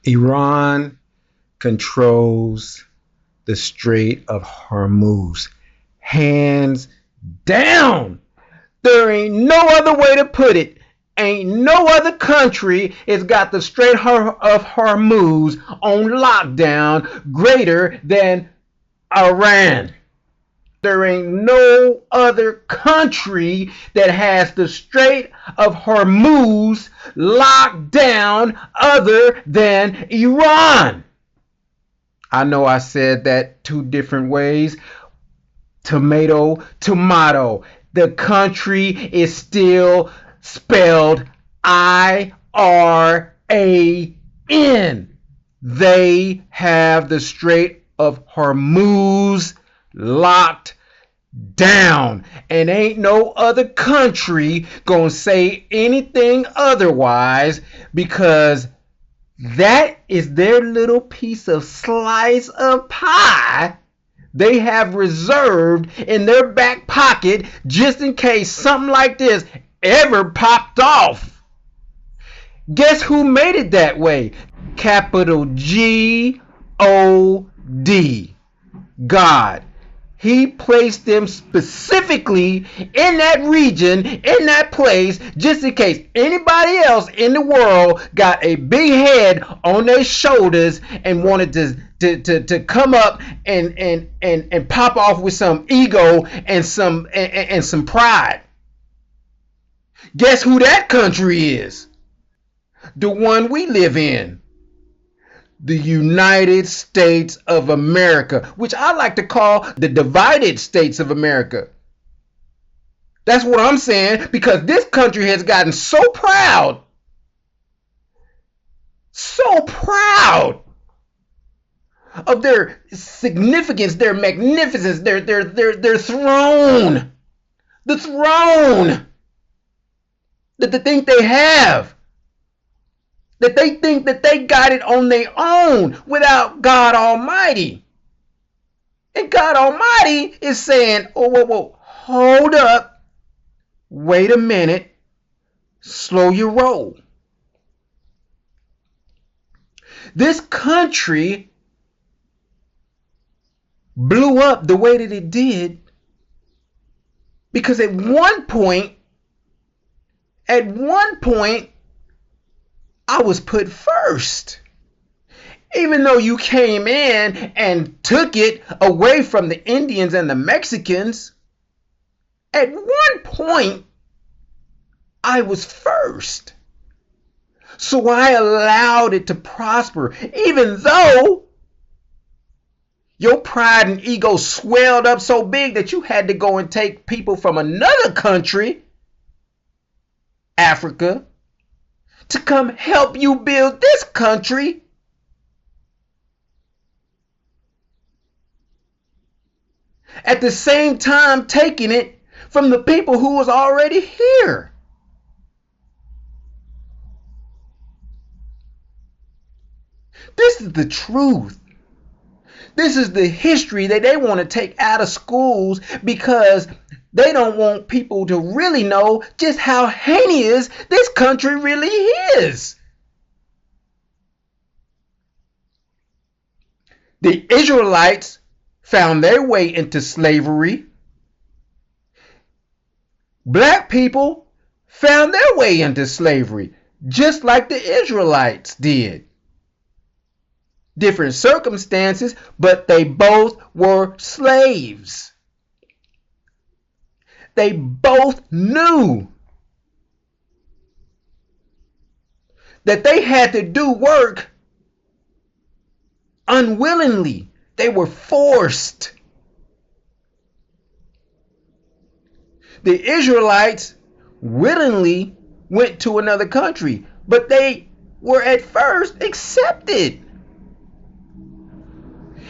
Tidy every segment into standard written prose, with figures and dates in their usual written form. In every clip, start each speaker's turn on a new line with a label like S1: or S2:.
S1: Iran controls the Strait of Hormuz. Hands down. There ain't no other way to put it. Ain't no other country has got the Strait of Hormuz on lockdown greater than Iran. There ain't no other country that has the Strait of Hormuz locked down other than Iran. I know I said that two different ways. Tomato, tomato. The country is still spelled Iran. They have the Strait of Hormuz locked down, and ain't no other country gonna say anything otherwise, because that is their little piece of slice of pie they have reserved in their back pocket just in case something like this ever popped off. Guess who made it that way? Capital G-O-D. God. He placed them specifically in that region, in that place, just in case anybody else in the world got a big head on their shoulders and wanted to come up and pop off with some ego and some pride. Guess who that country is? The one we live in. The United States of America, which I like to call the divided states of America. That's what I'm saying, because this country has gotten so proud of their significance, their magnificence, their throne, the throne that they think they have, that they think that they got it on their own without God Almighty. And God Almighty is saying, oh, whoa, hold up, wait a minute, slow your roll. This country blew up the way that it did because at one point, I was put first. Even though you came in and took it away from the Indians and the Mexicans, at one point, I was first. So I allowed it to prosper, even though your pride and ego swelled up so big that you had to go and take people from another country, Africa, to come help you build this country. At the same time taking it from the people who was already here. This is the truth. This is the history that they want to take out of schools because they don't want people to really know just how heinous this country really is. The Israelites found their way into slavery. Black people found their way into slavery, just like the Israelites did. Different circumstances, but they both were slaves. They both knew that they had to do work unwillingly. They were forced. The Israelites willingly went to another country, but they were at first accepted.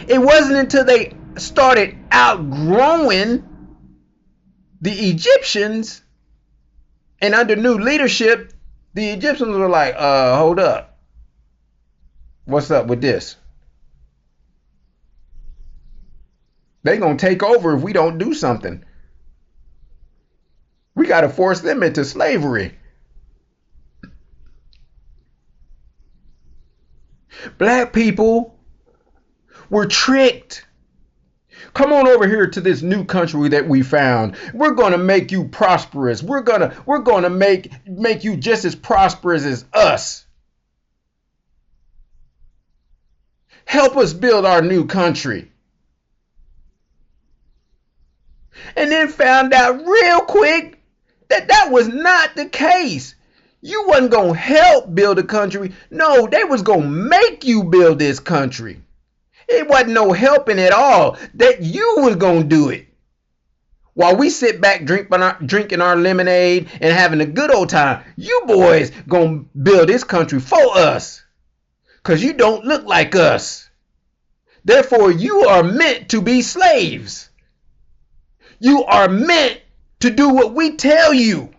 S1: It wasn't until they started outgrowing the Egyptians and under new leadership, the Egyptians were like, hold up. What's up with this? They're going to take over if we don't do something. We got to force them into slavery. Black people were tricked. Come on over here to this new country that we found. We're going to make you prosperous. We're going to make you just as prosperous as us. Help us build our new country. And then found out real quick that that was not the case. You wasn't going to help build a country. No, they was going to make you build this country. It wasn't no helping at all. That you was going to do it. While we sit back drinking our lemonade and having a good old time, you boys going to build this country for us. Because you don't look like us. Therefore, you are meant to be slaves. You are meant to do what we tell you.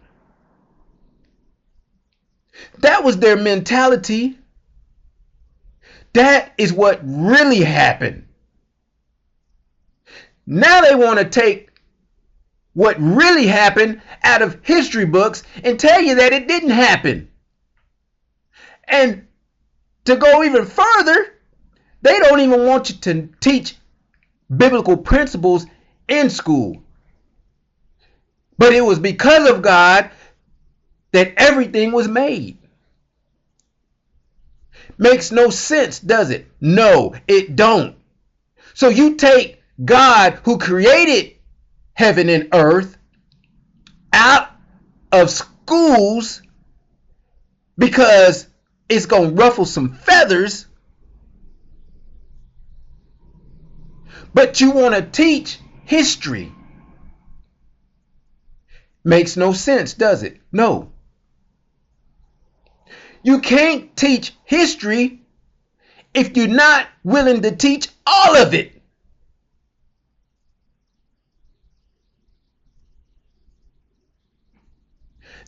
S1: That was their mentality. That is what really happened. Now they want to take what really happened out of history books and tell you that it didn't happen. And to go even further, they don't even want you to teach biblical principles in school. But it was because of God that everything was made. Makes no sense, does it? No, it don't. So you take God, who created heaven and earth, out of schools because it's going to ruffle some feathers, but you want to teach history. Makes no sense, does it? No. You can't teach history if you're not willing to teach all of it.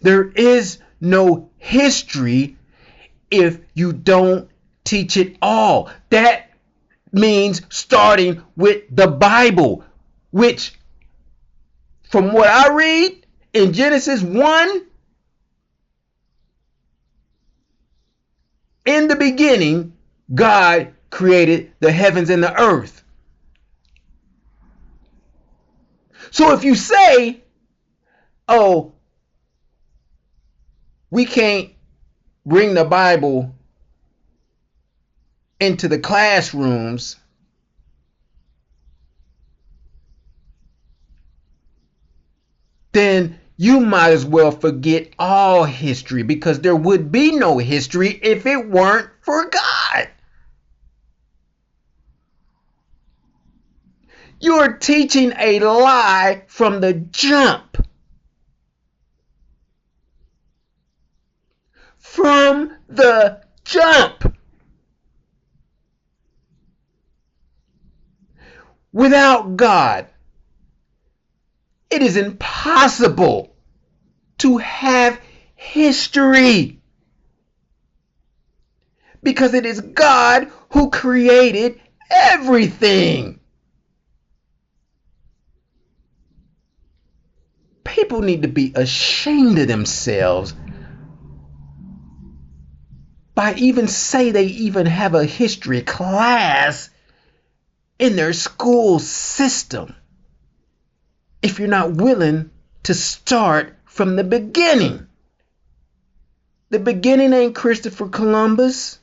S1: There is no history if you don't teach it all. That means starting with the Bible, which, from what I read in Genesis 1, in the beginning, God created the heavens and the earth. So if you say, oh, we can't bring the Bible into the classrooms, then you might as well forget all history, because there would be no history if it weren't for God. You're teaching a lie from the jump. From the jump. Without God, it is impossible to have history, because it is God who created everything. People need to be ashamed of themselves by even say they even have a history class in their school system, if you're not willing to start from the beginning. The beginning ain't Christopher Columbus.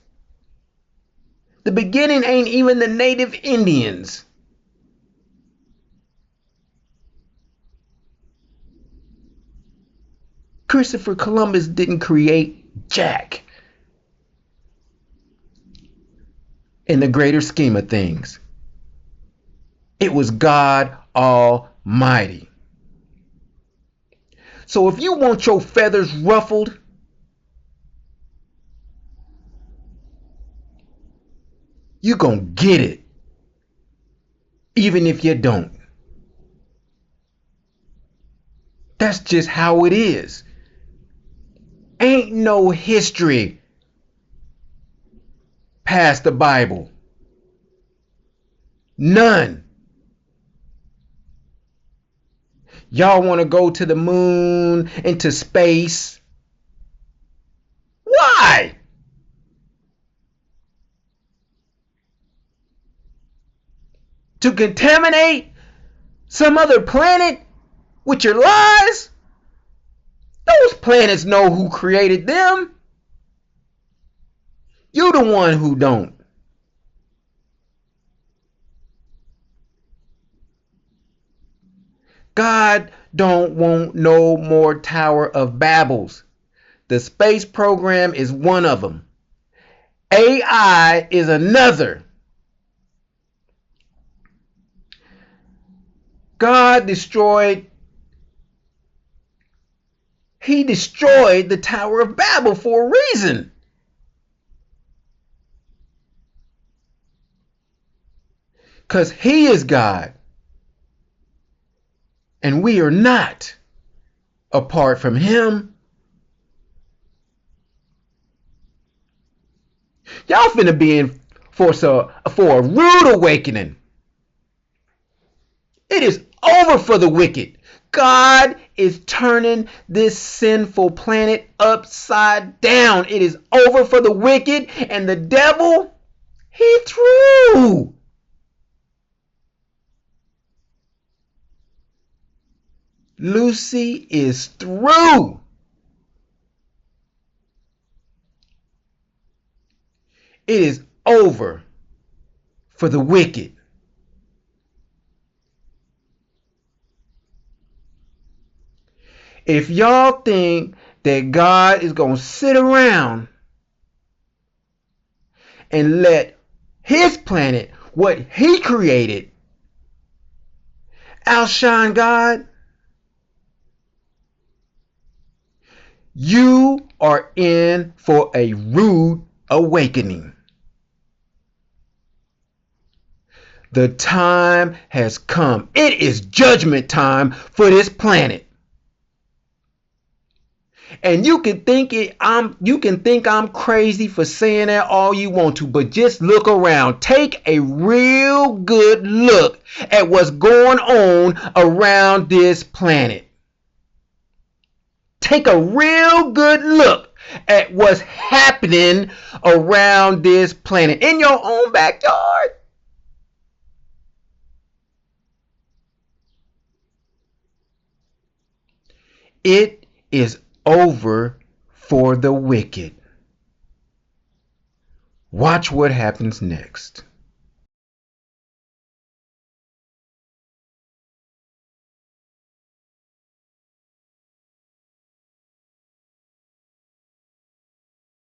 S1: The beginning ain't even the native Indians. Christopher Columbus didn't create Jack in the greater scheme of things. It was God Almighty. So if you want your feathers ruffled, you're going to get it, even if you don't. That's just how it is. Ain't no history past the Bible. None. Y'all want to go to the moon and to space. Why? to contaminate some other planet with your lies? Those planets know who created them. You the one who don't. God don't want no more Tower of Babels. The space program is one of them. AI is another. God destroyed the Tower of Babel for a reason. Because he is God. And we are not apart from him. Y'all finna be in for a rude awakening. It is over for the wicked. God is turning this sinful planet upside down. It is over for the wicked, and the devil, he threw. Lucy is through. It is over for the wicked. If y'all think that God is going to sit around and let his planet, what he created, outshine God, you are in for a rude awakening. The time has come. It is judgment time for this planet. And you can think I'm crazy for saying that all you want to, but just look around. Take a real good look at what's going on around this planet. Take a real good look at what's happening around this planet in your own backyard. It is over for the wicked. Watch what happens next.